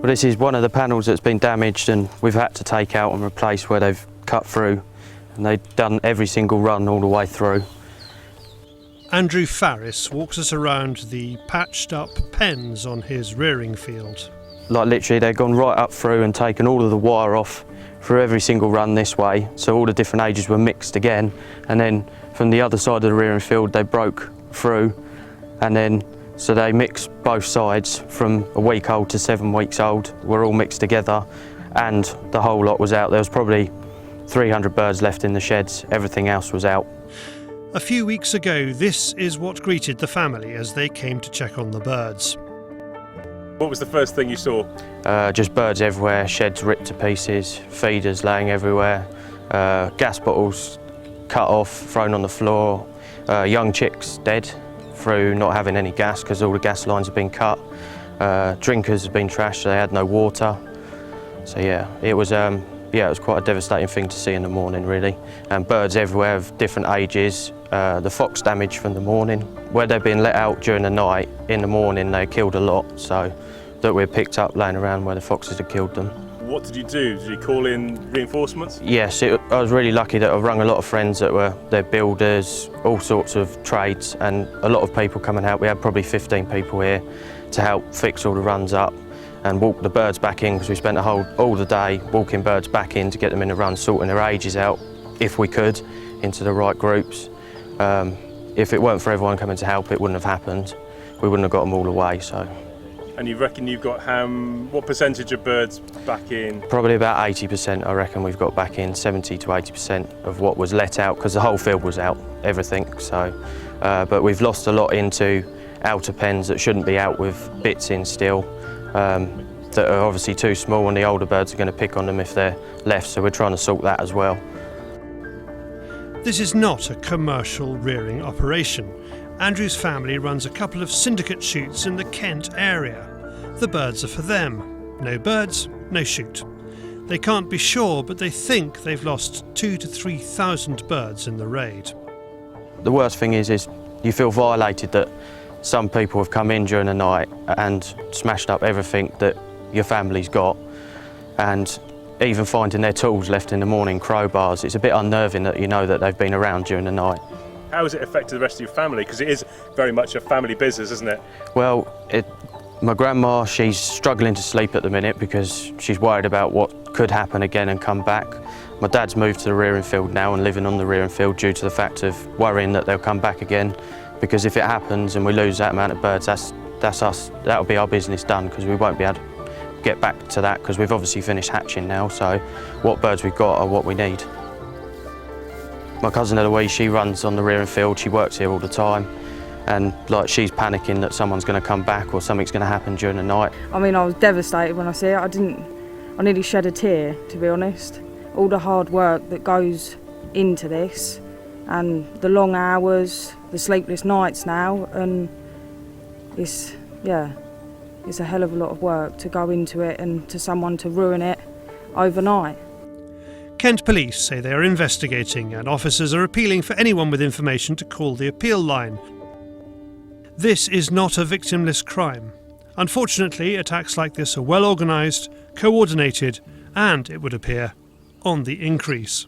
Well, this is one of the panels that's been damaged and we've had to take out and replace where they've cut through, and they've done every single run all the way through. Andrew Farris walks us around the patched up pens on his rearing field. Like literally they've gone right up through and taken all of the wire off through every single run this way, so all the different ages were mixed again, and then from the other side of the rearing field they broke through, and then so they mixed both sides from a week old to 7 weeks old, were all mixed together, and the whole lot was out. There was probably 300 birds left in the sheds, everything else was out. A few weeks ago, this is what greeted the family as they came to check on the birds. What was the first thing you saw? Just birds everywhere, sheds ripped to pieces, feeders laying everywhere, gas bottles cut off, thrown on the floor, young chicks dead through not having any gas because all the gas lines have been cut, drinkers have been trashed, so they had no water. So yeah, it was quite a devastating thing to see in the morning, really. And birds everywhere of different ages. The fox damage from the morning. Where they've been let out during the night, in the morning they killed a lot, so that we picked up laying around where the foxes had killed them. What did you do? Did you call in reinforcements? Yes, I was really lucky that I rung a lot of friends that were they're builders, all sorts of trades, and a lot of people coming out. We had probably 15 people here to help fix all the runs up and walk the birds back in, because we spent all the day walking birds back in to get them in the run, sorting their ages out, if we could, into the right groups. If it weren't for everyone coming to help, it wouldn't have happened. We wouldn't have got them all away, so. And you reckon you've got what percentage of birds back in? Probably about 80%, I reckon we've got back in, 70 to 80% of what was let out, because the whole field was out, everything, so. But we've lost a lot into outer pens that shouldn't be out with bits in still. That are obviously too small, and the older birds are going to pick on them if they're left, so we're trying to sort that as well. This is not a commercial rearing operation. Andrew's family runs a couple of syndicate shoots in the Kent area. The birds are for them. No birds, no shoot. They can't be sure, but they think they've lost 2,000 to 3,000 birds in the raid. The worst thing is you feel violated that some people have come in during the night and smashed up everything that your family's got, and even finding their tools left in the morning, crowbars. It's a bit unnerving that you know that they've been around during the night. How has it affected the rest of your family? Because it is very much a family business, isn't it? Well, my grandma, she's struggling to sleep at the minute because she's worried about what could happen again and come back. My dad's moved to the rearing field now and living on the rearing field due to the fact of worrying that they'll come back again, because if it happens and we lose that amount of birds, that's us. That'll be our business done, because we won't be able to get back to that, because we've obviously finished hatching now, so what birds we've got are what we need. My cousin Eloise, she runs on the rearing field, she works here all the time, and like she's panicking that someone's going to come back or something's going to happen during the night. I mean, I was devastated when I see it. I nearly shed a tear, to be honest. All the hard work that goes into this, and the long hours, the sleepless nights now, and it's a hell of a lot of work to go into it and to someone to ruin it overnight. Kent Police say they are investigating, and officers are appealing for anyone with information to call the appeal line. This is not a victimless crime. Unfortunately, attacks like this are well organised, coordinated, and, it would appear, on the increase.